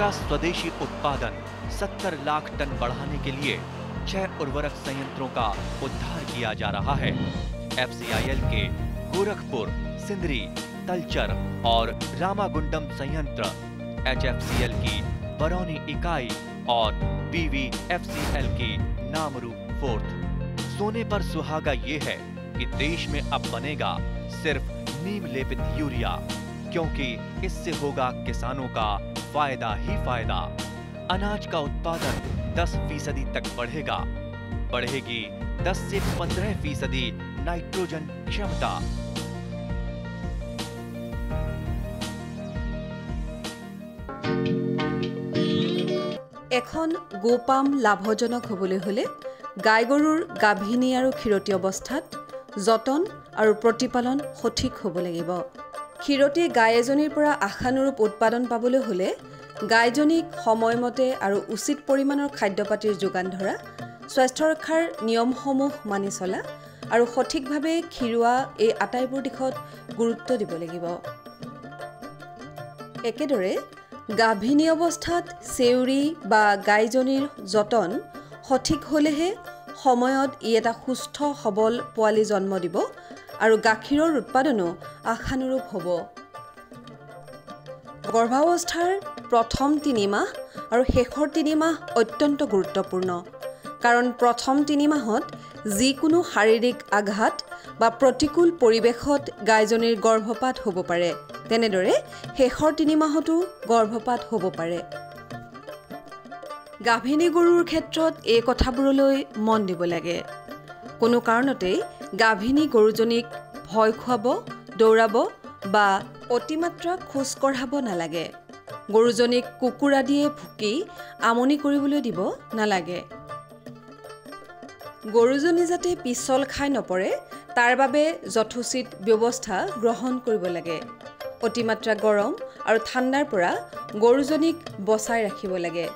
का स्वदेशी उत्पादन 70 लाख टन बढ़ाने के लिए 6 उर्वरक संयंत्रों का उद्धार किया जा रहा है। FCIL के गोरखपुर, सिंदरी, तलचर और रामागुंडम संयंत्र, HFCL की बरौनी इकाई और PVFCL की नामरू फोर्थ। सोने पर सुहागा ये है कि देश में अब बनेगा सिर्फ नीम लेपित यूरिया, क्योंकि इससे होगा किसानों का फायदा ही फायदा। अनाज का उत्पादन 10% तक बढ़ेगा। बढ़ेगी 10 से 15% नाइट्रोजन क्षमता। এখন গোপাম লাভজনক হ'বলৈ হলে গাই গৰুৰ গাভিনী আৰু ক্ষীৰতী অৱস্থাত যতন আৰু প্ৰতিপালন সঠিক হ'ব লাগিব। ক্ষীৰতী গাই এজনীৰ পৰা আশানুৰূপ উৎপাদন পাবলৈ হলে গাইজনীক সময়মতে আৰু উচিত পৰিমাণৰ খাদ্যপাতিৰ যোগান ধৰা, স্বাস্থ্য ৰক্ষাৰ নিয়মসমূহ মানি চলা আৰু সঠিকভাৱে ক্ষীৰোৱা এই আটাইবোৰ দিশত গুৰুত্ব দিব লাগিব। একেদৰে গাভিনী অৱস্থাত চেউৰী বা গাইজনীৰ যতন সঠিক হ'লেহে সময়ত ই এটা সুস্থ সবল পোৱালি জন্ম দিব আৰু গাখীৰৰ উৎপাদনো আশানুৰূপ হ'ব। গৰ্ভাৱস্থাৰ প্ৰথম 3 মাহ আৰু শেষৰ 3 মাহ অত্যন্ত গুৰুত্বপূৰ্ণ, কাৰণ প্ৰথম 3 মাহত যিকোনো শাৰীৰিক আঘাত বা প্ৰতিকূল পৰিৱেশত গাইজনীৰ গৰ্ভপাত হ'ব পাৰে। তেনেদৰে শেষৰ 3 মাহতো গৰ্ভপাত হ'ব পাৰে। গাভিনী গৰুৰ ক্ষেত্ৰত এই কথাবোৰলৈ মন দিব লাগে। কোনো কাৰণতে গাভিনী গৰুজনীক ভয় খুৱাব, দৌৰাব বা অতিমাত্ৰা খোজ কঢ়াব নালাগে। গৰুজনীক কুকুৰ আদিয়ে ভুকি আমনি কৰিবলৈ দিব নালাগে। গৰুজনী যাতে পিছল খাই নপৰে তাৰ বাবে যথোচিত ব্যৱস্থা গ্ৰহণ কৰিব লাগে। অতিমাত্ৰা গৰম আৰু ঠাণ্ডাৰ পৰা গৰুজনীক বচাই ৰাখিব লাগে।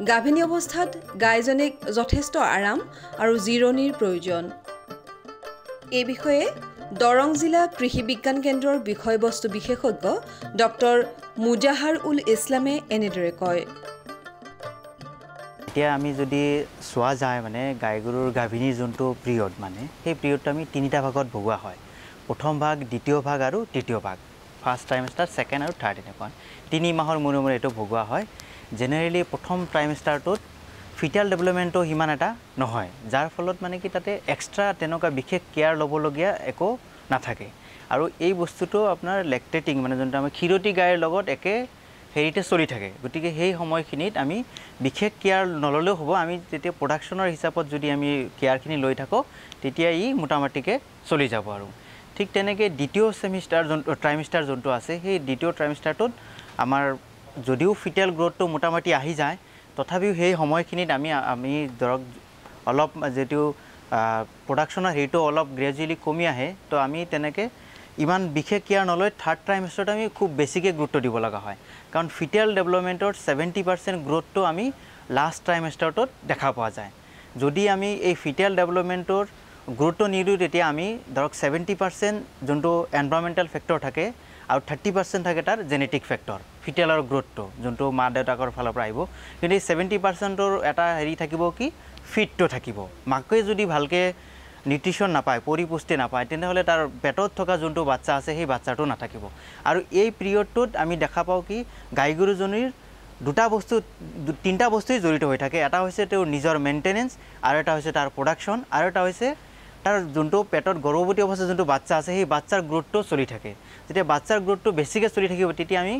গাভিনী অৱস্থাত গাইজনীক যথেষ্ট আৰাম আৰু জিৰণিৰ প্ৰয়োজন। এই বিষয়ে দৰং জিলা কৃষি বিজ্ঞান কেন্দ্ৰৰ বিষয়বস্তু বিশেষজ্ঞ ডক্টৰ মুজাহাৰ উল ইছলামে এনেদৰে কয়। এতিয়া আমি যদি চোৱা যায় মানে গাই গৰুৰ গাভিনীৰ যোনটো পিৰিয়ড মানে সেই পিৰিয়ডটো আমি 3টা ভাগত ভগোৱা হয়। প্ৰথম ভাগ, দ্বিতীয় ভাগ আৰু তৃতীয় ভাগ। ফাৰ্ষ্ট ট্ৰাইমেষ্টাৰ, ছেকেণ্ড আৰু থাৰ্ড এনেকুৱা 3 মাহৰ মূৰে মূৰে এইটো ভগোৱা হয়। জেনেৰেলি প্ৰথম ট্ৰাইমেষ্টাৰটোত ফিটাল ডেভেলপমেণ্টটো সিমান এটা নহয়, যাৰ ফলত মানে কি তাতে এক্সট্ৰা তেনেকুৱা বিশেষ কেয়াৰ ল'বলগীয়া একো নাথাকে। আৰু এই বস্তুটো আপোনাৰ লেক্টেটিং মানে যোনটো আমি ক্ষীৰতী গাইৰ লগত একে হেৰিতে চলি থাকে। গতিকে সেই সময়খিনিত আমি বিশেষ কেয়াৰ নল'লেও হ'ব। আমি যেতিয়া প্ৰডাকশ্যনৰ হিচাপত যদি আমি কেয়াৰখিনি লৈ থাকোঁ তেতিয়া ই মোটামুটিকৈ চলি যাব। আৰু ঠিক তেনেকৈ দ্বিতীয় ট্ৰাইমেষ্টাৰ যোনটো আছে সেই দ্বিতীয় ট্ৰাইমেষ্টাৰটোত আমাৰ যদিও ফিটেল গ্ৰথটো মোটামুটি আহি যায়, তথাপিও সেই সময়খিনিত আমি ধৰক অলপ যিটো প্ৰডাকশ্যনৰ হেৰিটো অলপ গ্ৰেজুৱেলি কমি আহে, তো আমি তেনেকৈ ইমান বিশেষ কেয়াৰ নলয় থাৰ্ড ট্ৰাইমেষ্টাৰত আমি খুব বেছিকৈ গুৰুত্ব দিব লগা হয়। কাৰণ ফিটেল ডেভেলপমেণ্টৰ 70% গ্ৰথটো আমি লাষ্ট ট্ৰাইমেষ্টাৰটোত দেখা পোৱা যায়। যদি আমি এই ফিটেল ডেভেলপমেণ্টৰ গুৰুত্ব নিদিওঁ তেতিয়া আমি ধৰক 70% যোনটো এনভাইৰমেণ্টেল ফেক্টৰ থাকে আৰু 30% থাকে তাৰ জেনেটিক ফেক্টৰ, ফিটেলৰ গ্ৰথটো যোনটো মা দেউতাকৰ ফালৰ পৰা আহিব। কিন্তু এই 70%ৰ এটা হেৰি থাকিব কি ফিটটো থাকিব। মাকে যদি ভালকৈ নিউট্ৰিশ্যন নাপায়, পৰিপুষ্টি নাপায়, তেনেহ'লে তাৰ পেটত থকা যোনটো বাচ্চা আছে সেই বাচ্চাটো নাথাকিব। আৰু এই পিৰিয়ডটোত আমি দেখা পাওঁ কি গাই গৰুজনীৰ 3টা বস্তুৱেই জড়িত হৈ থাকে। এটা হৈছে তেওঁৰ নিজৰ মেইনটেনেঞ্চ, আৰু এটা হৈছে তাৰ প্ৰডাকশ্যন, আৰু এটা হৈছে তাৰ যোনটো পেটত গৰ্ভৱতী অৱস্থাত যোনটো বাচ্চা আছে সেই বাচ্চাৰ গ্ৰথটো চলি থাকে। যেতিয়া বাচ্চাৰ গ্ৰথটো বেছিকৈ চলি থাকিব তেতিয়া আমি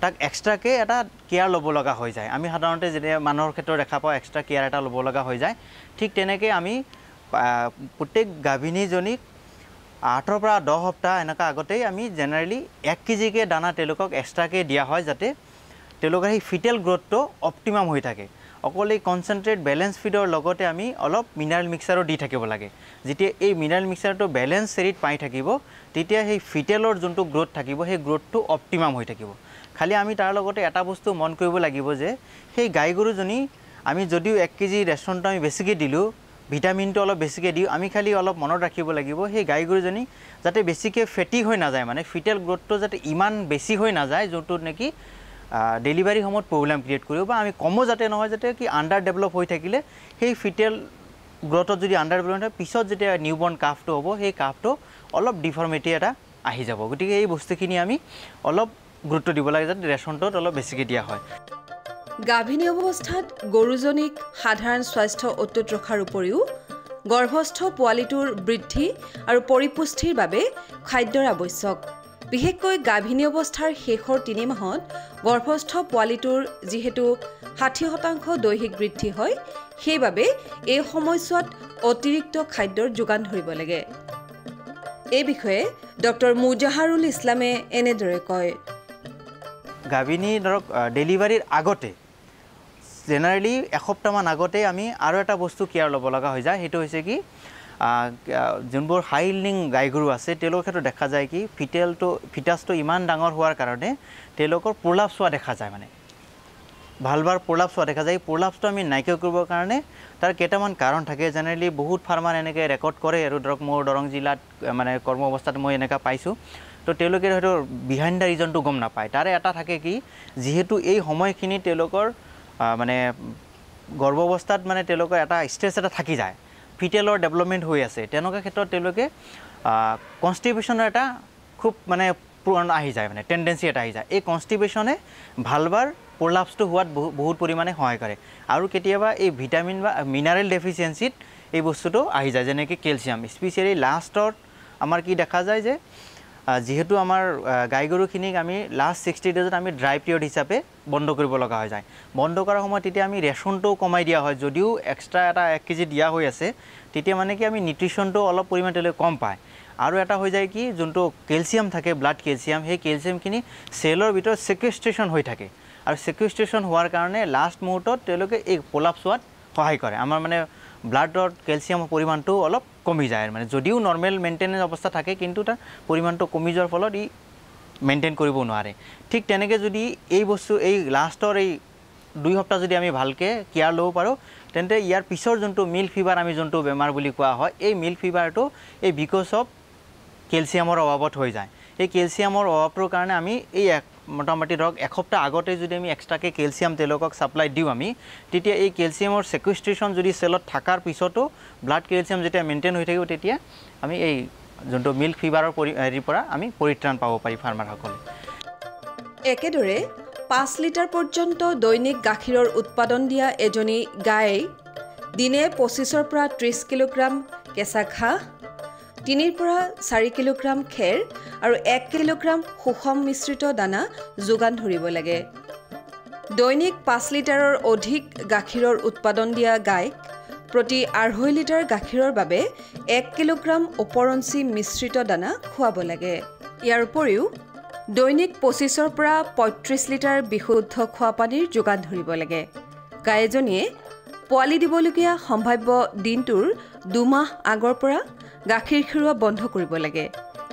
তাক এক্সট্ৰাকৈ এটা কেয়াৰ ল'ব লগা হৈ যায়। আমি সাধাৰণতে যেতিয়া মানুহৰ ক্ষেত্ৰত দেখা পাওঁ এক্সট্ৰা কেয়াৰ এটা ল'ব লগা হৈ যায়। ঠিক তেনেকৈ আমি প্ৰত্যেক গাভিনীজনীক 8ৰ পৰা 10 সপ্তাহ এনেকুৱা আগতেই আমি জেনেৰেলি 1 কেজিকৈ দানা তেওঁলোকক এক্সট্ৰাকৈ দিয়া হয়, যাতে তেওঁলোকৰ সেই ফিটেল গ্ৰথটো অপটিমাম হৈ থাকে। অকল এই কনচেনট্ৰেট বেলেঞ্চ ফিডৰ লগতে আমি অলপ মিনাৰেল মিক্সাৰো দি থাকিব লাগে। যেতিয়া এই মিনাৰেল মিক্সাৰটো বেলেঞ্চ হেৰিত পাই থাকিব তেতিয়া সেই ফিটেলৰ যোনটো গ্ৰথ থাকিব সেই গ্ৰথটো অপটিমাম হৈ থাকিব। খালি আমি তাৰ লগতে এটা বস্তু মন কৰিব লাগিব যে সেই গাই গৰুজনী আমি যদিও 1 কেজি ৰেচনটো আমি বেছিকৈ দিলোঁ, ভিটামিনটো অলপ বেছিকৈ দিওঁ, আমি খালি অলপ মনত ৰাখিব লাগিব সেই গাই গৰুজনী যাতে বেছিকৈ ফেটি হৈ নাযায়, মানে ফিটেল গ্ৰথটো যাতে ইমান বেছি হৈ নাযায় যোনটোত নেকি ডেলিভাৰী সময়ত প্ৰব্লেম ক্ৰিয়েট কৰিব বা আমি কমো যাতে নহয় যাতে কি আণ্ডাৰ ডেভেলপ হৈ থাকিলে সেই ফিটেল গ্ৰথত যদি আণ্ডাৰ ডেভেলপ হয় পিছত যেতিয়া নিউবৰ্ণ কাফটো হ'ব সেই কাফটো অলপ ডিফৰ্মিটি এটা আহি যাব গতিকে এই বস্তুখিনি আমি অলপ গুৰুত্ব দিব লাগে যাতে ৰেচনটোত অলপ বেছিকৈ দিয়া হয় গাভিনী অৱস্থাত গৰুজনীক সাধাৰণ স্বাস্থ্য অটুট ৰখাৰ উপৰিও গৰ্ভস্থ পোৱালিটোৰ বৃদ্ধি আৰু পৰিপুষ্টিৰ বাবে খাদ্যৰ আৱশ্যক বিশেষকৈ গাভিনী অৱস্থাৰ শেষৰ 3 মাহত গৰ্ভস্থ পোৱালিটোৰ যিহেতু 60% দৈহিক বৃদ্ধি হয় সেইবাবে এই সময়ছোৱাত অতিৰিক্ত খাদ্যৰ যোগান ধৰিব লাগে এই বিষয়ে ডক্টৰ মুজাহাৰুল ইছলামে এনেদৰে কয় গাভিনী ধৰক ডেলিভাৰীৰ আগতে জেনাৰেলি এসপ্তাহমান আগতে আমি আৰু এটা বস্তু কেয়াৰ ল'ব লগা হৈ যায় সেইটো হৈছে কি যোনবোৰ হাই ইল্ডিং গাই গৰু আছে তেওঁলোকৰ ক্ষেত্ৰত দেখা যায় কি ফিটাছটো ইমান ডাঙৰ হোৱাৰ কাৰণে তেওঁলোকৰ প্ৰলাপছ হোৱা দেখা যায় মানে ভালবাৰ প্ৰলাপছ হোৱা দেখা যায় প্ৰলাপছটো আমি নাইকিয়া কৰিবৰ কাৰণে তাৰ কেইটামান কাৰণ থাকে জেনাৰেলি বহুত ফাৰ্মাৰ এনেকৈ ৰেকৰ্ড কৰে আৰু ধৰক মোৰ দৰং জিলাত মানে কৰ্ম অৱস্থাত মই এনেকুৱা পাইছোঁ তো তেওঁলোকে হয়তো বিহাইণ্ড দ্য ৰিজনটো গম নাপায় তাৰে এটা থাকে কি যিহেতু এই সময়খিনি তেওঁলোকৰ মানে গৰ্ভ অৱস্থাত মানে তেওঁলোকৰ এটা ষ্ট্ৰেছ এটা থাকি যায় ফিটেলৰ ডেভেলপমেণ্ট হৈ আছে তেনেকুৱা ক্ষেত্ৰত তেওঁলোকে কনষ্টিপেশ্যনৰ এটা খুব মানে পুৰণ আহি যায় মানে টেণ্ডেঞ্চি এটা আহি যায় এই কনষ্টিপেশ্যনে ভালবাৰ প্ৰলাপছটো হোৱাত বহুত পৰিমাণে সহায় কৰে আৰু কেতিয়াবা এই ভিটামিন বা মিনাৰেল ডেফিচিয়েঞ্চিত এই বস্তুটো আহি যায় যেনেকৈ কেলছিয়াম স্পেচিয়েলি লাষ্টত আমাৰ কি দেখা যায় যে যেহেতু আমাৰ গাই গৰুখিনিক আমি লাষ্ট 60 ডেজত আমি ড্ৰাই পিৰিয়ড হিচাপে বন্ধ কৰিব লগা হৈ যায় বন্ধ কৰাৰ সময়ত তেতিয়া আমি ৰেচনটো কমাই দিয়া হয় যদিও এক্সট্ৰা এটা 1 কেজি দিয়া হৈ আছে তেতিয়া মানে কি আমি নিউট্ৰিশ্যনটো অলপ পৰিমাণে কম পায় আৰু এটা হৈ যায় কি যোনটো কেলছিয়াম থাকে ব্লাড কেলছিয়াম সেই কেলছিয়ামখিনি চেলৰ ভিতৰত ছেকুৱেষ্ট্ৰেশ্যন হৈ থাকে আৰু ছেকুৱেষ্ট্ৰেশ্যন হোৱাৰ কাৰণে লাষ্ট মুহূৰ্তত তেওঁলোকে এই প্ৰলাপছ হোৱাত সহায় কৰে আমাৰ মানে ব্লাডত কেলছিয়ামৰ পৰিমাণটো অলপ কমি যায় মানে যদিও নৰ্মেল মেইনটেনেন্স অৱস্থা থাকে কিন্তু তাৰ পৰিমাণটো কমি যোৱাৰ ফলত ই মেইনটেইন কৰিব নোৱাৰে ঠিক তেনেকৈ যদি এই বস্তু এই লাষ্টৰ এই 2 সপ্তাহ যদি আমি ভালকৈ কেয়াৰ ল'ব পাৰোঁ তেন্তে ইয়াৰ পিছৰ যোনটো মিল্ক ফিভাৰ আমি যোনটো বেমাৰ বুলি কোৱা হয় এই মিল্ক ফিভাৰটো এই বিকজ অফ কেলছিয়ামৰ অভাৱত হৈ যায় এই কেলছিয়ামৰ অভাৱৰ কাৰণে আমি এই মোটামুটি ধৰক এসপ্তাহ আগতে যদি আমি এক্সট্ৰাকৈ কেলছিয়াম তেওঁলোকক ছাপ্লাই দিওঁ আমি তেতিয়া এই কেলছিয়ামৰ ছেকুৱেষ্ট্ৰেশ্যন যদি চেলত থকাৰ পিছতো ব্লাড কেলছিয়াম যেতিয়া মেইনটেইন হৈ থাকিব তেতিয়া আমি এই যোনটো মিল্ক ফিভাৰৰ হেৰিৰ পৰা আমি পৰিত্ৰাণ পাব পাৰি ফাৰ্মাৰসকলে একেদৰে 5 লিটাৰ পৰ্যন্ত দৈনিক গাখীৰৰ উৎপাদন দিয়া এজনী গাই দিনে 25 পৰা 30 কিলোগ্ৰাম কেঁচা ঘাঁহ 3 পৰা 4 কিলোগ্ৰাম খেৰ আৰু 1 কিলোগ্ৰাম সুষম মিশ্ৰিত দানা যোগান ধৰিব লাগে দৈনিক 5 লিটাৰৰ অধিক গাখীৰৰ উৎপাদন দিয়া গাইক প্ৰতি 2.5 লিটাৰ গাখীৰৰ বাবে 1 কিলোগ্ৰাম ওপৰঞ্চি মিশ্ৰিত দানা খুৱাব লাগে ইয়াৰ উপৰিও দৈনিক 25 পৰা 35 লিটাৰ বিশুদ্ধ খোৱা পানীৰ যোগান ধৰিব লাগে গাইজনীয়ে পোৱালি দিবলগীয়া সম্ভাৱ্য দিনটোৰ 2 মাহ আগৰ পৰা গাখীৰ খিৰোৱা বন্ধ কৰিব লাগে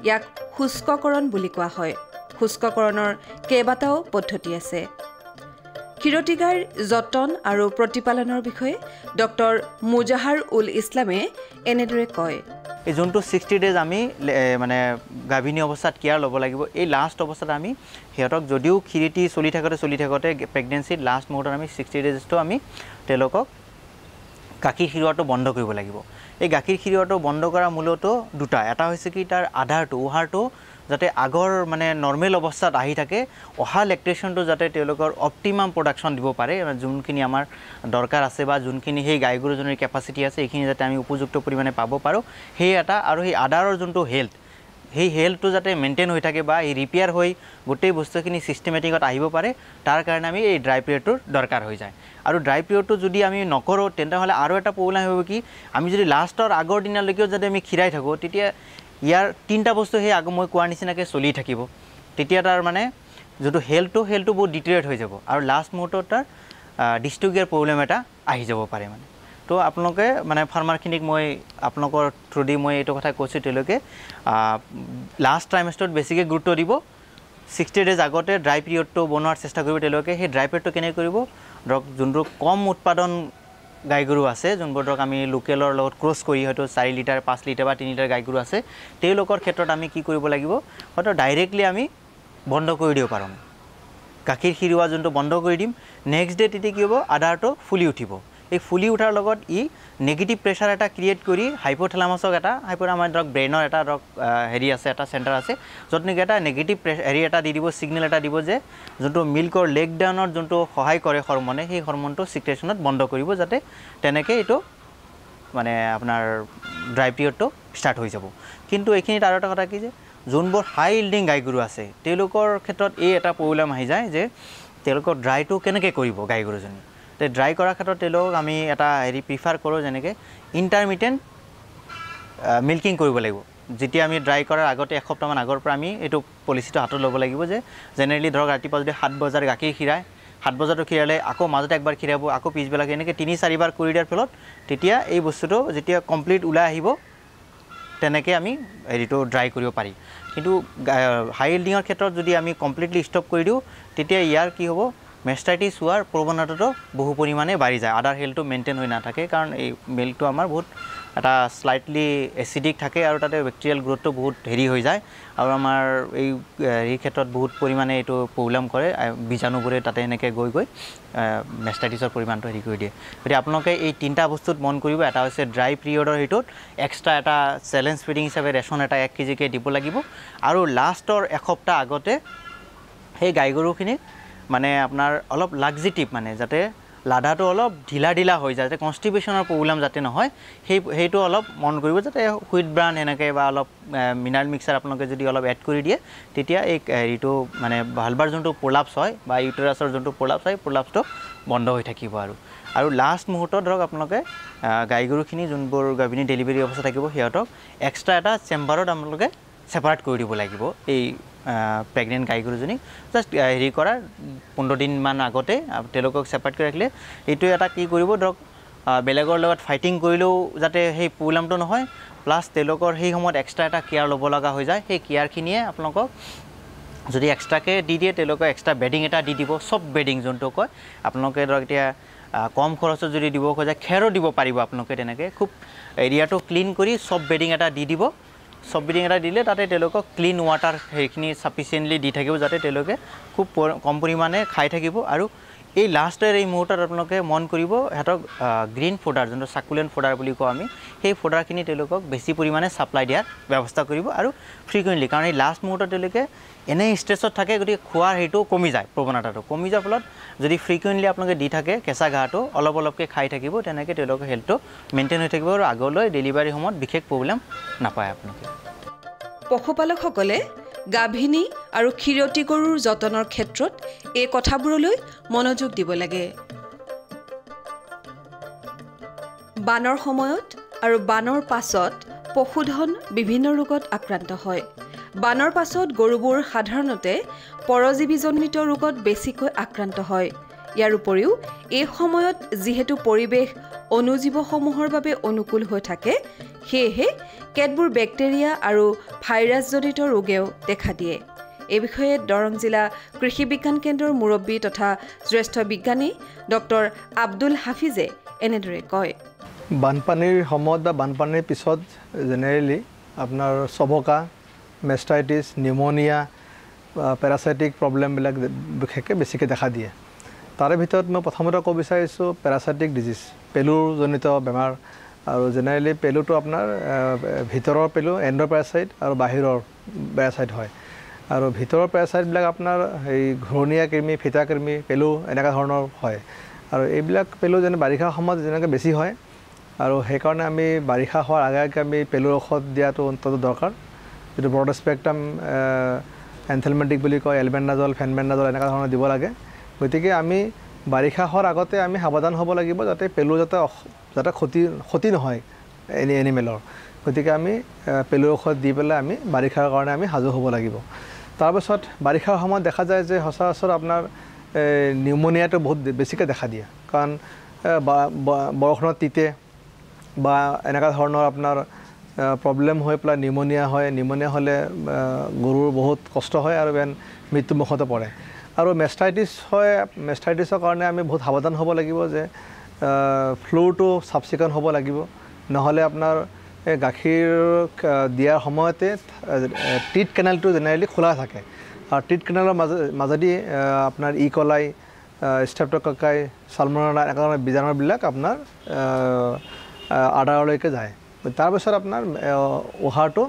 ইয়াক শুষ্ককৰণ বুলি কোৱা হয় শুষ্ককৰণৰ কেইবাটাও পদ্ধতি আছে ক্ষীৰতিগাইৰ যতন আৰু প্ৰতিপালনৰ বিষয়ে ডক্টৰ মুজাহাৰুল ইছলামে এনেদৰে কয় এই যোনটো 60 ডেজ আমি মানে গাভিনী অৱস্থাত কেয়াৰ ল'ব লাগিব এই লাষ্ট অৱস্থাত আমি সিহঁতক যদিও ক্ষীৰতি চলি থাকোঁতে প্ৰেগনেঞ্চিত লাষ্ট মুহূৰ্তত আমি 60 ডেজটো আমি তেওঁলোকক গাখীৰ খিৰোৱাটো বন্ধ কৰিব লাগিব এই গাখীৰ খিৰোৱাটো বন্ধ কৰা মূলতো দুটা এটা হৈছে কি তাৰ উহাৰটো যাতে আগৰ মানে নৰ্মেল অৱস্থাত আহি থাকে অহা লেক্টেশ্যনটো যাতে তেওঁলোকৰ অপটিমাম প্ৰডাকশ্যন দিব পাৰে যোনখিনি আমাৰ দৰকাৰ আছে বা যোনখিনি সেই গাই গৰুজনীৰ কেপাচিটি আছে এইখিনি যাতে আমি উপযুক্ত পৰিমাণে পাব পাৰোঁ সেই এটা আৰু সেই আদাৰৰ যোনটো হেল্থ সেই হেল্থটো যাতে মেইনটেইন হৈ থাকে বা এই ৰিপেয়াৰ হৈ গোটেই বস্তুখিনি চিষ্টেমেটিকত আহিব পাৰে তাৰ কাৰণে আমি এই ড্ৰাই পিৰিয়ডটোৰ দৰকাৰ হৈ যায় আৰু ড্ৰাই পিৰিয়ডটো যদি আমি নকৰোঁ তেন্তেহ'লে আৰু এটা প্ৰব্লেম হ'ব কি আমি যদি লাষ্টৰ আগৰ দিনলৈকেও যদি আমি খিৰাই থাকোঁ তেতিয়া ইয়াৰ 3টা বস্তু সেই মই কোৱাৰ নিচিনাকৈ চলি থাকিব তেতিয়া তাৰ মানে যোনটো হেল্থটো বহুত ডিটেৰিয়েট হৈ যাব আৰু লাষ্ট মুহূৰ্তত তাৰ ডিষ্ট্ৰিবিউটাৰ প্ৰব্লেম এটা আহি যাব পাৰে মানে তো আপোনালোকে মানে ফাৰ্মাৰখিনিক মই আপোনালোকৰ থ্ৰুদি মই এইটো কথা কৈছোঁ তেওঁলোকে লাষ্ট ট্ৰাইমেষ্টাৰত বেছিকৈ গুৰুত্ব দিব 60 ডেজ আগতে ড্ৰাই পিৰিয়ডটো বনোৱাৰ চেষ্টা কৰিব তেওঁলোকে সেই ড্ৰাই পিৰিয়ডটো কেনেকৈ কৰিব ধৰক যোনটো কম উৎপাদন গাই গৰু আছে যোনবোৰ ধৰক আমি লোকেলৰ লগত ক্ৰছ কৰি হয়তো 4 লিটাৰ 5 লিটাৰ বা 3 লিটাৰ গাই গৰু আছে তেওঁলোকৰ ক্ষেত্ৰত আমি কি কৰিব লাগিব হয়তো ডাইৰেক্টলি আমি বন্ধ কৰি দিব পাৰোঁ গাখীৰ খিৰোৱা যোনটো বন্ধ কৰি দিম নেক্সট ডে তেতিয়া কি হ'ব আদাৰটো ফুলি উঠিব এই ফুলি উঠাৰ লগত ই নেগেটিভ প্ৰেছাৰ এটা ক্ৰিয়েট কৰি হাইপোথেলামাছক এটা আমাৰ ধৰক ব্ৰেইনৰ এটা ধৰক হেৰি আছে এটা চেণ্টাৰ আছে য'ত নেকি এটা নেগেটিভ হেৰি এটা দি দিব ছিগনেল এটা দিব যে যোনটো মিল্কৰ লেগ ডাউনত যোনটো সহায় কৰে হৰমনে সেই হৰমনটো ছিক্ৰেশ্যনত বন্ধ কৰিব যাতে তেনেকৈ এইটো মানে আপোনাৰ ড্ৰাই পিৰিয়ডটো ষ্টাৰ্ট হৈ যাব কিন্তু এইখিনিত আৰু এটা কথা কি যে যোনবোৰ হাই ইল্ডিং গাই গৰু আছে তেওঁলোকৰ ক্ষেত্ৰত এই এটা প্ৰব্লেম আহি যায় যে তেওঁলোকৰ ড্ৰাইটো কেনেকৈ কৰিব গাই গৰুজনী তে ড্ৰাই কৰাৰ ক্ষেত্ৰত তেওঁলোকক আমি এটা হেৰি প্ৰিফাৰ কৰোঁ যেনেকৈ ইণ্টাৰমিডিয়েণ্ট মিল্কিং কৰিব লাগিব যেতিয়া আমি ড্ৰাই কৰাৰ আগতে এসপ্তাহমান আগৰ পৰা আমি এইটো পলিচিটো হাতত ল'ব লাগিব যে জেনেৰেলি ধৰক ৰাতিপুৱা যদি 7 বজাৰ গাখীৰ খিৰাই 7 বজাতো খিৰালে আকৌ মাজতে একবাৰ খিৰাব আকৌ পিছবেলাকে এনেকৈ 3-4 বাৰ কৰি দিয়াৰ ফলত তেতিয়া এই বস্তুটো যেতিয়া কমপ্লিট ওলাই আহিব তেনেকৈ আমি হেৰিটো ড্ৰাই কৰিব পাৰি কিন্তু হাই ইল্ডিঙৰ ক্ষেত্ৰত যদি আমি কমপ্লিটলি ষ্টপ কৰি দিওঁ তেতিয়া ইয়াৰ কি হ'ব মেষ্টাইটিছ হোৱাৰ প্ৰৱণতাটো বহু পৰিমাণে বাঢ়ি যায় আদাৰ হেল্থটো মেইনটেইন হৈ নাথাকে কাৰণ এই মিল্কটো আমাৰ বহুত এটা স্লাইটলি এচিডিক থাকে আৰু তাতে বেক্টেৰিয়েল গ্ৰোথটো বহুত হেৰি হৈ যায় আৰু আমাৰ এই ক্ষেত্ৰত বহুত পৰিমাণে এইটো প্ৰব্লেম কৰে বীজাণুবোৰে তাতে এনেকৈ গৈ মেষ্টাইটিছৰ পৰিমাণটো হেৰি কৰি দিয়ে গতিকে আপোনালোকে এই 3টা বস্তুত মন কৰিব এটা হৈছে ড্ৰাই পিৰিয়ডৰ হেৰিটোত এক্সট্ৰা এটা চেলেঞ্জ ফিডিং হিচাপে ৰেচন এটা 1 কেজিকৈ দিব লাগিব আৰু লাষ্টৰ এসপ্তাহ আগতে সেই গাই গৰুখিনিক মানে আপোনাৰ অলপ লাক্সিটিভ মানে যাতে লাডাটো অলপ ঢিলা হৈ যায় যাতে কনষ্টিপেশ্যনৰ প্ৰব্লেম যাতে নহয় সেইটো অলপ মন কৰিব যাতে হুইট ব্ৰান এনেকৈ বা অলপ মিনাৰেল মিক্সাৰ আপোনালোকে যদি অলপ এড কৰি দিয়ে তেতিয়া এই হেৰিটো মানে ভালবাৰ যোনটো প্ৰলাপছ হয় বা ইউটেৰাছৰ যোনটো প্ৰলাপছ হয় প্ৰলাপছটো বন্ধ হৈ থাকিব আৰু লাষ্ট মুহূৰ্তত ধৰক আপোনালোকে গাই গৰুখিনি যোনবোৰ গাভিনী ডেলিভাৰী অৱস্থা থাকিব সিহঁতক এক্সট্ৰা এটা চেম্বাৰত আপোনালোকে ছেপাৰেট কৰি দিব লাগিব এই প্ৰেগনেণ্ট গাই গৰুজনীক জাষ্ট হেৰি কৰাৰ 15 দিনমান আগতে তেওঁলোকক ছেপাৰেট কৰি ৰাখিলে এইটো এটা কি কৰিব ধৰক বেলেগৰ লগত ফাইটিং কৰিলেও যাতে সেই প্ৰব্লেমটো নহয় প্লাছ তেওঁলোকৰ সেই সময়ত এক্সট্ৰা এটা কেয়াৰ ল'ব লগা হৈ যায় সেই কেয়াৰখিনিয়ে আপোনালোকক যদি এক্সট্ৰাকৈ দি দিয়ে তেওঁলোকক এক্সট্ৰা বেডিং এটা দি দিব চব বেডিং যোনটো কয় আপোনালোকে ধৰক এতিয়া কম খৰচত যদি দিব খোজে খেৰো দিব পাৰিব আপোনালোকে তেনেকৈ খুব এৰিয়াটো ক্লিন কৰি চব বেডিং এটা দি দিব সব বেডিং এটা দিলে তাতে তেওঁলোকক ক্লিন ৱাটাৰ সেইখিনি সাফিচিয়েণ্টলি দি থাকিব যাতে তেওঁলোকে খুব কম পৰিমাণে খাই থাকিব আৰু এই লাষ্টৰ এই মুহূৰ্তত আপোনালোকে মন কৰিব হেতক গ্ৰীণ ফোডাৰ যোনটো সাকুলেণ্ট ফোডাৰ বুলি কওঁ আমি সেই ফোডাৰখিনি তেওঁলোকক বেছি পৰিমাণে সাপ্লাই দিয়াৰ ব্যৱস্থা কৰিব আৰু ফ্ৰিকুৱেণ্টলি কাৰণ এই লাষ্ট মুহূৰ্তত তেওঁলোকে এনে ষ্ট্ৰেছত থাকে গতিকে খোৱাৰ হেইটো কমি যায় প্ৰৱণতাটো কমি যোৱাৰ ফলত যদি ফ্ৰিকুৱেণ্টলি আপোনালোকে দি থাকে কেঁচা ঘাঁহটো অলপ অলপকৈ খাই থাকিব তেনেকৈ তেওঁলোকৰ হেল্থটো মেইনটেইন হৈ থাকিব আৰু আগলৈ ডেলিভাৰী সময়ত বিশেষ প্ৰব্লেম নাপায় আপোনালোকে পশুপালকসকলে গাভিনী আৰু ক্ষীৰতী গৰুৰ যতনৰ ক্ষেত্ৰত এই কথাবোৰলৈ মনোযোগ দিব লাগে বানৰ সময়ত আৰু বানৰ পাছত পশুধন বিভিন্ন ৰোগত আক্ৰান্ত হয় বানৰ পাছত গৰুবোৰ সাধাৰণতে পৰজীৱীজনিত ৰোগত বেছিকৈ আক্ৰান্ত হয় ইয়াৰ উপৰিও এই সময়ত যিহেতু পৰিৱেশ অনুজীৱসমূহৰ বাবে অনুকূল হৈ থাকে সেয়েহে কেতবোৰ বেক্টেৰিয়া আৰু ভাইৰাছজনিত ৰোগেও দেখা দিয়ে এই বিষয়ে দৰং জিলা কৃষি বিজ্ঞান কেন্দ্ৰৰ মুৰব্বী তথা জ্যেষ্ঠ বিজ্ঞানী ডক্টৰ আব্দুল হাফিজে এনেদৰে কয় বানপানীৰ সময়ত বা বানপানীৰ পিছত জেনেৰেলি আপোনাৰ সবকা মেষ্টাইটিছ নিউমোনিয়া পেৰাচাইটিক প্ৰব্লেমবিলাক বিশেষকৈ বেছিকৈ দেখা দিয়ে তাৰে ভিতৰত মই প্ৰথমতে ক'ব বিচাৰিছোঁ পেৰাচাইটিক ডিজিজ পেলুজনিত বেমাৰ আৰু জেনেৰেলি পেলুটো আপোনাৰ ভিতৰৰ পেলু এণ্ড'পেৰাচাইট আৰু বাহিৰৰ পেৰাচাইট হয় আৰু ভিতৰৰ পেৰাচাইটবিলাক আপোনাৰ এই ঘূৰণীয়া কৃমি ফিটা কৃমি পেলু এনেকুৱা ধৰণৰ হয় আৰু এইবিলাক পেলু যেনে বাৰিষা সময়ত যেনেকৈ বেছি হয় আৰু সেইকাৰণে আমি বাৰিষা হোৱাৰ আগে আগে আমি পেলুৰ ঔষধ দিয়াটো অত্যন্ত দৰকাৰ যিটো ব্ৰড স্পেক্ট্ৰাম এনথেলমেণ্টিক বুলি কয় এলবেণ্ডাজল ফেনবেণ্ডাজল এনেকুৱা ধৰণৰ দিব লাগে গতিকে আমি বাৰিষা হোৱাৰ আগতে আমি সাৱধান হ'ব লাগিব যাতে পেলু যাতে ক্ষতি নহয় এনিমেলৰ গতিকে আমি পেলুৰ ঔষধ দি পেলাই আমি বাৰিষাৰ কাৰণে আমি সাজু হ'ব লাগিব তাৰপিছত বাৰিষাৰ সময়ত দেখা যায় যে সচৰাচৰ আপোনাৰ নিউমোনিয়াটো বহুত বেছিকৈ দেখা দিয়ে কাৰণ বৰষুণত তিতে বা এনেকুৱা ধৰণৰ আপোনাৰ প্ৰব্লেম হৈ পেলাই নিউমোনিয়া হয় নিউমোনিয়া হ'লে গৰুৰ বহুত কষ্ট হয় আৰু মৃত্যুমুখতো পৰে আৰু মেষ্টাইটিছ হয় মেষ্টাইটিছৰ কাৰণে আমি বহুত সাৱধান হ'ব লাগিব যে ফ্ল'ৰটো চাফ চিকুণ হ'ব লাগিব নহ'লে আপোনাৰ গাখীৰ দিয়াৰ সময়তে টিট কেনেলটো জেনেৰেলি খোলা থাকে আৰু টিট কেনেলৰ মাজেদি আপোনাৰ ই কলাই ষ্ট্ৰেপ্ট'ককাই চালমনেলা এনেকুৱা ধৰণৰ বীজাণুবিলাক আপোনাৰ আদাৰলৈকে যায় তাৰপিছত আপোনাৰ উহাৰটো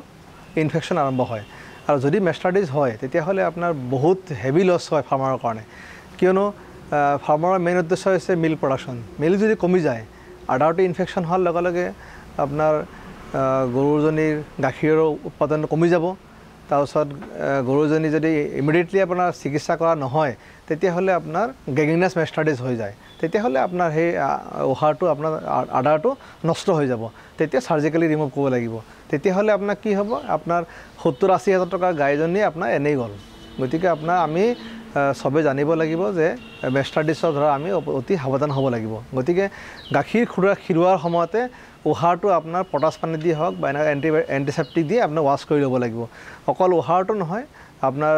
ইনফেকশ্যন আৰম্ভ হয় আৰু যদি মেষ্টাৰ্ডিছ হয় তেতিয়াহ'লে আপোনাৰ বহুত হেভি লছ হয় ফাৰ্মাৰৰ কাৰণে কিয়নো ফাৰ্মাৰৰ মেইন উদ্দেশ্য হৈছে মিল্ক প্ৰডাকশ্যন মিল্ক যদি কমি যায় আদাৰটো ইনফেকশ্যন হোৱাৰ লগে লগে আপোনাৰ গৰুজনীৰ গাখীৰৰ উৎপাদন কমি যাব তাৰপিছত গৰুজনী যদি ইমিডিয়েটলি আপোনাৰ চিকিৎসা কৰা নহয় তেতিয়াহ'লে আপোনাৰ গেগিনাছ মেষ্টাৰ্ডিছ হৈ যায় তেতিয়াহ'লে আপোনাৰ সেই উহাৰটো আপোনাৰ আদাৰটো নষ্ট হৈ যাব তেতিয়া চাৰ্জিকেলি ৰিমুভ কৰিব লাগিব তেতিয়াহ'লে আপোনাৰ কি হ'ব আপোনাৰ 70-80 হাজাৰ টকাৰ গাইজনী আপোনাৰ এনেই গ'ল গতিকে আপোনাৰ আমি সবে জানিব লাগিব যে মেষ্টাৰ্ডিছৰ ধৰা আমি অতি সাৱধান হ'ব লাগিব গতিকে গাখীৰ খিৰোৱাৰ সময়তে উহাৰটো আপোনাৰ পটাছ পানী দি হওক বা এনেকুৱা এণ্টিচেপ্টিক দি আপোনাৰ ৱাছ কৰি ল'ব লাগিব অকল উহাৰটো নহয় আপোনাৰ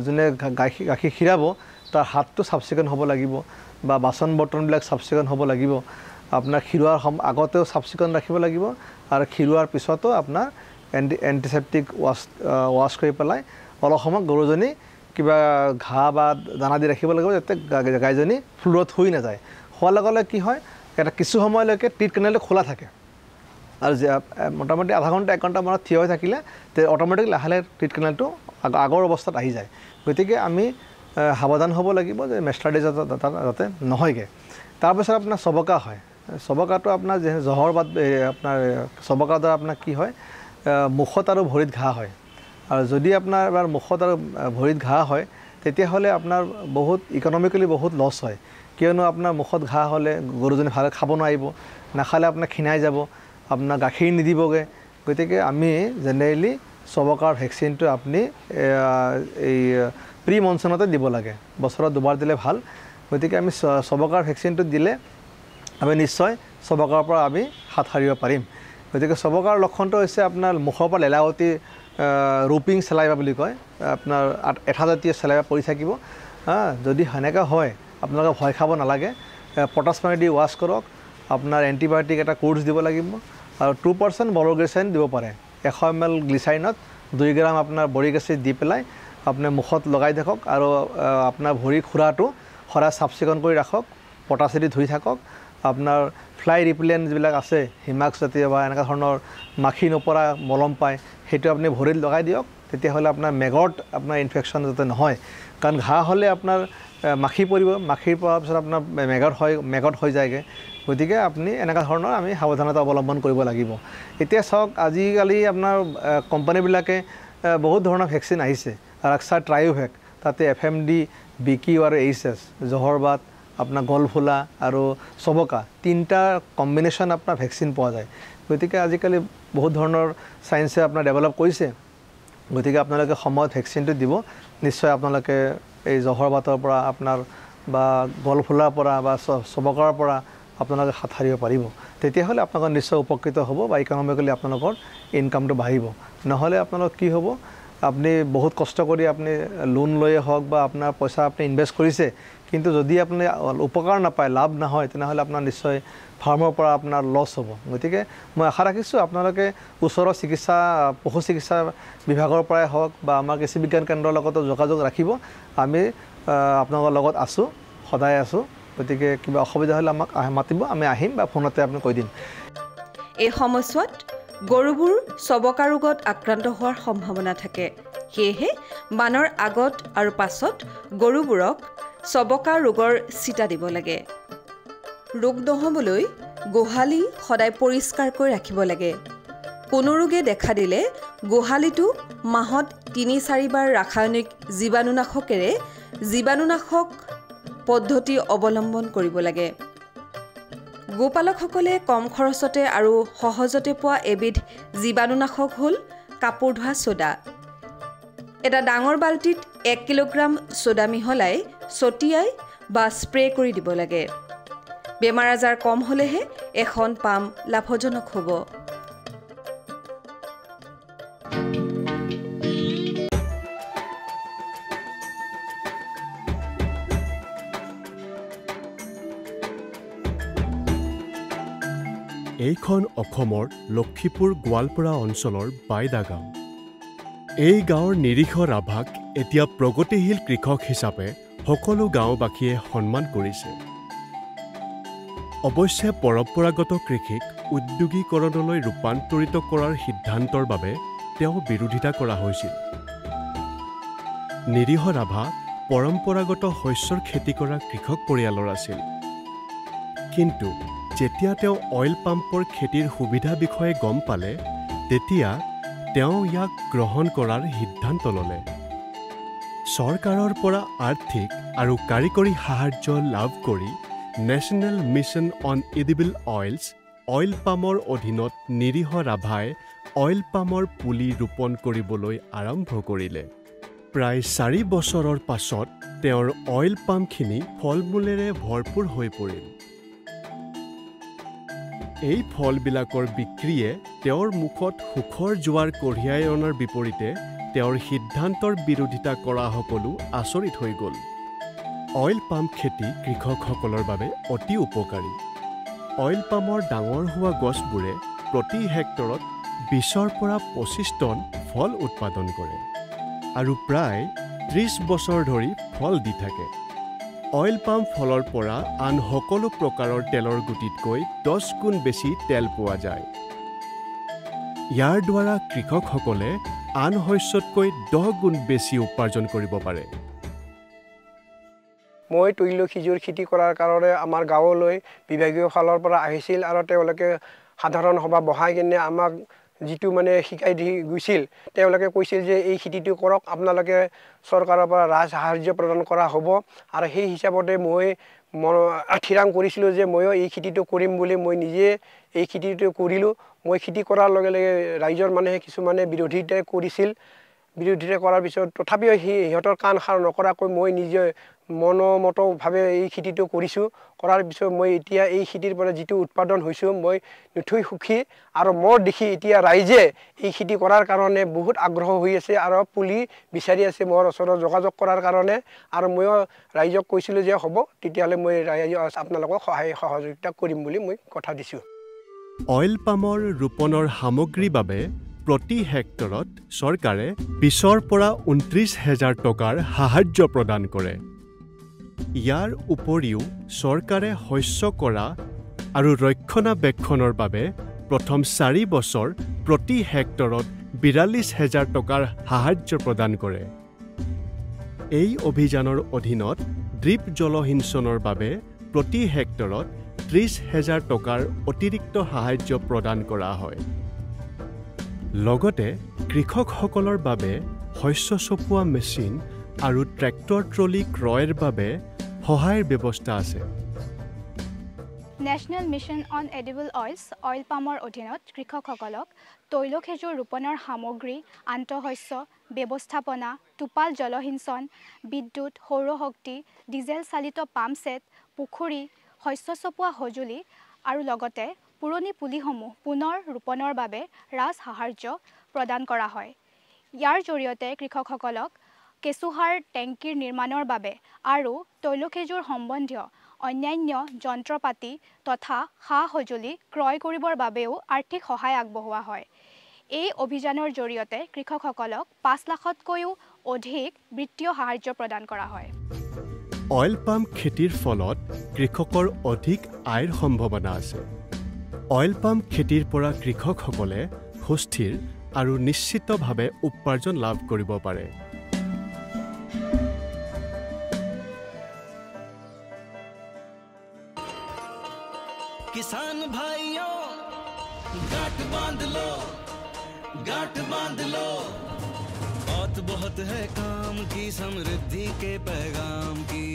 যোনে গাখীৰ খিৰাব তাৰ হাতটো চাফ চিকুণ হ'ব লাগিব বা বাচন বৰ্তনবিলাক চাফ চিকুণ হ'ব লাগিব আপোনাৰ খিৰোৱাৰ আগতেও চাফ চিকুণ ৰাখিব লাগিব আৰু খিৰোৱাৰ পিছতো আপোনাৰ এণ্টিচেপ্টিক ৱাছ কৰি পেলাই অলপ সময় গৰুজনী কিবা ঘাঁহ বা দানা দি ৰাখিব লাগিব যাতে গাইজনী ফ্ল'ৰত শুই নাযায় হোৱাৰ লগে লগে কি হয় এটা কিছু সময়লৈকে টিট কেনেলটো খোলা থাকে আৰু মোটামুটি আধা ঘণ্টা 1 ঘণ্টা মানত থিয় হৈ থাকিলে তে অট'মেটিক লাহে লাহে টিট কেনেলটো আগৰ অৱস্থাত আহি যায় গতিকে আমি সাৱধান হ'ব লাগিব যে মেষ্টাৰ্ডিছ যাতে নহয়গৈ তাৰপিছত আপোনাৰ চবকা হয় চবকাটো আপোনাৰ জহৰ বা আপোনাৰ চবকাৰ দ্বাৰা আপোনাৰ কি হয় মুখত আৰু ভৰিত ঘাঁ হয় আৰু যদি আপোনাৰ এবাৰ মুখত আৰু ভৰিত ঘাঁ হয় তেতিয়াহ'লে আপোনাৰ বহুত ইকনমিকেলি বহুত লছ হয় কিয়নো আপোনাৰ মুখত ঘাঁ হ'লে গৰুজনী ভালকৈ খাব নোৱাৰিব নাখালে আপোনাৰ ক্ষীণাই যাব আপোনাৰ গাখীৰ নিদিবগৈ গতিকে আমি জেনেৰেলি চবকাৰ ভেকচিনটো আপুনি এই প্ৰি মনচুনতে দিব লাগে বছৰত 2বাৰ দিলে ভাল গতিকে আমি চবকাৰ ভেকচিনটো দিলে আমি নিশ্চয় চবকাৰ পৰা আমি হাত সাৰিব পাৰিম গতিকে চবকাৰ লক্ষণটো হৈছে আপোনাৰ মুখৰ পৰা লেলাৱতী ৰুপিং চেলাইভা বুলি কয় আপোনাৰ এঠাজাতীয় চেলাইভা পৰি থাকিব যদি সেনেকুৱা হয় আপোনালোকে ভয় খাব নালাগে পটাছ পানী দি ৱাছ কৰক আপোনাৰ এণ্টিবায়'টিক এটা কোৰ্ছ দিব লাগিব আৰু 2% বলগ্লিচাইন দিব পাৰে 100 ml গ্লিচাইনত 2 গ্ৰাম আপোনাৰ বৰিক এচিড দি পেলাই আপুনি মুখত লগাই থাকক আৰু আপোনাৰ ভৰি খুৰাটো সদায় চাফ চিকুণ কৰি ৰাখক পটাছেদি ধুই থাকক আপোনাৰ ফ্লাই ৰিপেলেণ্ট যিবিলাক আছে হিমাক্স জাতীয় বা এনেকুৱা ধৰণৰ মাখি নপৰা মলম পায় সেইটো আপুনি ভৰিত লগাই দিয়ক তেতিয়াহ'লে আপোনাৰ মেগট আপোনাৰ ইনফেকশ্যন যাতে নহয় কাৰণ ঘাঁহ হ'লে আপোনাৰ মাখি পৰিব মাখিৰ পৰাৰ পিছত আপোনাৰ মেগট হৈ যায়গৈ গতিকে আপুনি এনেকুৱা ধৰণৰ আমি সাৱধানতা অৱলম্বন কৰিব লাগিব এতিয়া চাওক আজিকালি আপোনাৰ কোম্পানীবিলাকে বহুত ধৰণৰ ভেকচিন আহিছে ৰাক্সা ট্ৰাইঅভেক তাতে FMD BQ আৰু HS জহৰবাত আপোনাৰ গলফুলা আৰু চবকা 3টা কম্বিনেশ্যন আপোনাৰ ভেকচিন পোৱা যায় গতিকে আজিকালি বহুত ধৰণৰ চায়েন্সে আপোনাৰ ডেভেলপ কৰিছে গতিকে আপোনালোকে সময়ত ভেকচিনটো দিব নিশ্চয় আপোনালোকে এই জহৰবাতৰ পৰা আপোনাৰ বা গলফুলাৰ পৰা বা চবকাৰ পৰা আপোনালোকে হাত সাৰিব পাৰিব তেতিয়াহ'লে আপোনালোকৰ নিশ্চয় উপকৃত হ'ব বা ইকনমিকেলি আপোনালোকৰ ইনকামটো বাঢ়িব নহ'লে আপোনালোক কি হ'ব আপুনি বহুত কষ্ট কৰি আপুনি লোন লৈয়ে হওক বা আপোনাৰ পইচা আপুনি ইনভেষ্ট কৰিছে কিন্তু যদি আপুনি উপকাৰ নাপায় লাভ নহয় তেনেহ'লে আপোনাৰ নিশ্চয় ফাৰ্মৰ পৰা আপোনাৰ লছ হ'ব গতিকে মই আশা ৰাখিছোঁ আপোনালোকে ওচৰৰ পশু চিকিৎসা বিভাগৰ পৰাই হওক বা আমাৰ কৃষি বিজ্ঞান কেন্দ্ৰৰ লগতো যোগাযোগ ৰাখিব আমি আপোনালোকৰ লগত আছোঁ সদায় আছোঁ গতিকে কিবা অসুবিধা হ'লে আমাক মাতিব আমি আহিম বা ফোনতে আপুনি কৈ দিম এই সময়ছোৱাত গৰুবোৰ চবকা ৰোগত আক্ৰান্ত হোৱাৰ সম্ভাৱনা থাকে সেয়েহে বানৰ আগত আৰু পাছত গৰুবোৰক চবকা ৰোগৰ চিটা দিব লাগে ৰোগ নহ'বলৈ গোহালি সদায় পৰিষ্কাৰকৈ ৰাখিব লাগে কোনো ৰোগে দেখা দিলে গোহালিটো মাহত 3-4 বাৰ ৰাসায়নিক জীৱাণুনাশকেৰে জীৱাণুনাশক পদ্ধতি অৱলম্বন কৰিব লাগে গোপালকসকলে কম খৰচতে আৰু সহজতে পোৱা এবিধ জীৱাণুনাশক হ'ল কাপোৰ ধোৱা সোডা এটা ডাঙৰ বাল্টিত 1 কিলোগ্ৰাম সোডা মিহলাই ছটিয়াই বা স্প্ৰে কৰি দিব লাগে বেমাৰ আজাৰ কম হ'লেহে এখন পাম লাভজনক হ'ব এইখন অসমৰ লক্ষীপুৰ গোৱালপাৰা অঞ্চলৰ বাইদা গাঁও এই গাঁৱৰ নিৰীহ ৰাভাক এতিয়া প্ৰগতিশীল কৃষক হিচাপে সকলো গাঁওবাসীয়ে সন্মান কৰিছে। অৱশ্যে পৰম্পৰাগত কৃষিক উদ্যোগীকৰণলৈ ৰূপান্তৰিত কৰাৰ সিদ্ধান্তৰ বাবে তেওঁ বিৰোধিতা কৰা হৈছিল। নিৰীহ ৰাভা পৰম্পৰাগত শস্যৰ খেতি কৰা কৃষক পৰিয়ালৰ আছিল। কিন্তু যেতিয়া তেওঁ অইল পাম্পৰ খেতিৰ সুবিধা বিষয়ে গম পালে, তেতিয়া তেওঁ ইয়াক গ্ৰহণ কৰাৰ সিদ্ধান্ত ল'লে। চৰকাৰৰ পৰা আৰ্থিক আৰু কাৰিকৰী সাহায্য লাভ কৰি national mission on edible oils oil পামৰ অধীনত নিৰীহ ৰাভাই অইল পামৰ পুলি ৰোপণ কৰিবলৈ আৰম্ভ কৰিলে। প্ৰায় 4 বছৰৰ পাছত তেওঁৰ অইল পামখিনি ফল-মূলেৰে ভৰপূৰ হৈ পৰিল। এই ফলবিলাকৰ বিক্ৰীয়ে তেওঁৰ মুখত সুখৰ জোৱাৰ কঢ়িয়াই অনাৰ বিপৰীতে তেওঁৰ সিদ্ধান্তৰ বিৰোধিতা কৰা সকলো আচৰিত হৈ গ'ল। অইল পাম খেতি কৃষকসকলৰ বাবে অতি উপকাৰী। অইল পামৰ ডাঙৰ হোৱা গছবোৰে প্ৰতি হেক্টৰত 20ৰ পৰা 25 টন ফল উৎপাদন কৰে আৰু প্ৰায় 30 বছৰ ধৰি ফল দি থাকে। অইল পাম ফলৰ পৰা আন সকলো প্ৰকাৰৰ তেলৰ গুটিতকৈ 10 গুণ বেছি তেল পোৱা যায়। ইয়াৰ দ্বাৰা কৃষকসকলে আন শস্যতকৈ 10 গুণ বেছি উপাৰ্জন কৰিব পাৰে। মই তৈলবীজৰ খেতি কৰাৰ কাৰণে আমাৰ গাঁৱলৈ বিভাগীয় ফালৰ পৰা আহিছিল আৰু তেওঁলোকে সাধাৰণ সভা বহাই কিনে আমাক যিটো মানে শিকাই দি গৈছিল, তেওঁলোকে কৈছিল যে এই খেতিটো কৰক, আপোনালোকে চৰকাৰৰ পৰা ৰাজ সাহায্য প্ৰদান কৰা হ'ব। আৰু সেই হিচাপতে মই ঠিৰাং কৰিছিলোঁ যে ময়ো এই খেতিটো কৰিম বুলি। মই নিজে এই খেতিটো কৰিলোঁ। মই খেতি কৰাৰ লগে লগে ৰাইজৰ মানুহে কিছুমানে বিৰোধিতা কৰিছিল। বিৰোধিতা কৰাৰ পিছত তথাপিও সিহঁতৰ কাণ সাৰ নকৰাকৈ মই নিজে মনোমতভাৱে এই খেতিটো কৰিছোঁ। কৰাৰ পিছত মই এতিয়া এই খেতিৰ পৰা যিটো উৎপাদন হৈছোঁ, মই নথৈ সুখী। আৰু মোৰ দেখি এতিয়া ৰাইজে এই খেতি কৰাৰ কাৰণে বহুত আগ্ৰহ হৈ আছে আৰু পুলি বিচাৰি আছে মোৰ ওচৰত যোগাযোগ কৰাৰ কাৰণে। আৰু ময়ো ৰাইজক কৈছিলোঁ যে হ'ব, তেতিয়াহ'লে মই আপোনালোকক সহায় সহযোগিতা কৰিম বুলি মই কথা দিছোঁ। অইল পামৰ ৰোপণৰ সামগ্ৰীৰ বাবে প্ৰতি হেক্টৰত চৰকাৰে 20ৰ পৰা 29,000 টকাৰ সাহায্য প্ৰদান কৰে। ইয়াৰ উপৰিও চৰকাৰে শস্য কৰা আৰু ৰক্ষণাবেক্ষণৰ বাবে প্ৰথম 4 বছৰ প্ৰতি হেক্টৰত 42,000 টকাৰ সাহায্য প্ৰদান কৰে। এই অভিযানৰ অধীনত ড্ৰিপ জলসিঞ্চনৰ বাবে প্ৰতি হেক্টৰত 30,000 টকাৰ অতিৰিক্ত সাহায্য প্ৰদান কৰা হয়। লগতে কৃষকসকলৰ বাবে শস্য চপোৱা মেচিন আৰু ট্ৰেক্টৰ ট্ৰলি ক্ৰয়ৰ বাবে সহায়ৰ ব্যৱস্থা আছে। National mission on edible oils oil পামৰ অধীনত কৃষকসকলক তৈল খেজুৰ ৰোপণৰ সামগ্ৰী, আন্তঃশস্য ব্যৱস্থাপনা, টোপাল জলসিঞ্চন, বিদ্যুৎ, সৌৰশক্তি, ডিজেল চালিত পাম্প ছেট, পুখুৰী, শস্য চপোৱা সঁজুলি আৰু লগতে পুৰণি পুলিসমূহ পুনৰ ৰোপণৰ বাবে ৰাজ সাহায্য প্ৰদান কৰা হয়। ইয়াৰ জৰিয়তে কৃষকসকলক কেঁচুসাৰ টেংকিৰ নিৰ্মাণৰ বাবে আৰু তৈলখেজুৰ সম্বন্ধীয় অন্যান্য যন্ত্ৰপাতি তথা সা সঁজুলি ক্ৰয় কৰিবৰ বাবেও আৰ্থিক সহায় আগবঢ়োৱা হয়। এই অভিযানৰ জৰিয়তে কৃষকসকলক 5 লাখতকৈও অধিক বিত্তীয় সাহায্য প্ৰদান কৰা হয়। অইল পাম্প খেতিৰ ফলত কৃষকৰ অধিক আয়ৰ সম্ভাৱনা আছে। অইল পাম্প খেতিৰ পৰা কৃষকসকলে সুস্থিৰ আৰু নিশ্চিতভাৱে উপাৰ্জন লাভ কৰিব পাৰে। किसान भाइयों गांठ बांध लो, गांठ बांध लो, बहुत है काम की, समृद्धि के पैगाम की।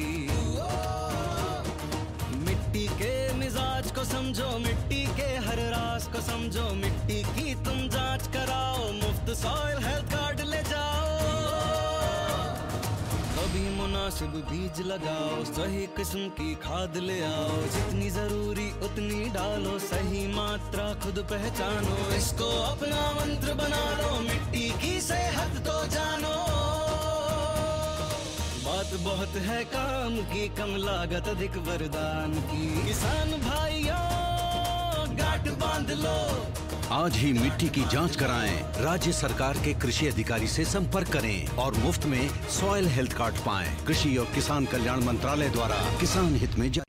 मिट्टी के मिजाज को समझो, मिट्टी के हर राज को समझो, मिट्टी की तुम जांच कराओ, मुफ्त सॉइल हेल्थ कार्ड ले जाओ। कभी मुनासिब बीज लगाओ, सही किस्म की खाद ले आओ, जितनी जरूरी उतनी डालो, सही मात्रा खुद पहचानो, इसको अपना मंत्र बना लो, मिट्टी की सेहत को जानो। बात बहुत है काम की, कम लागत अधिक वरदान की। किसान भाइयों गांठ बांध लो, आज ही मिट्टी की जांच कराएं। राज्य सरकार के कृषि अधिकारी से संपर्क करें और मुफ्त में सॉइल हेल्थ कार्ड पाएं। कृषि और किसान कल्याण मंत्रालय द्वारा किसान हित में जारी।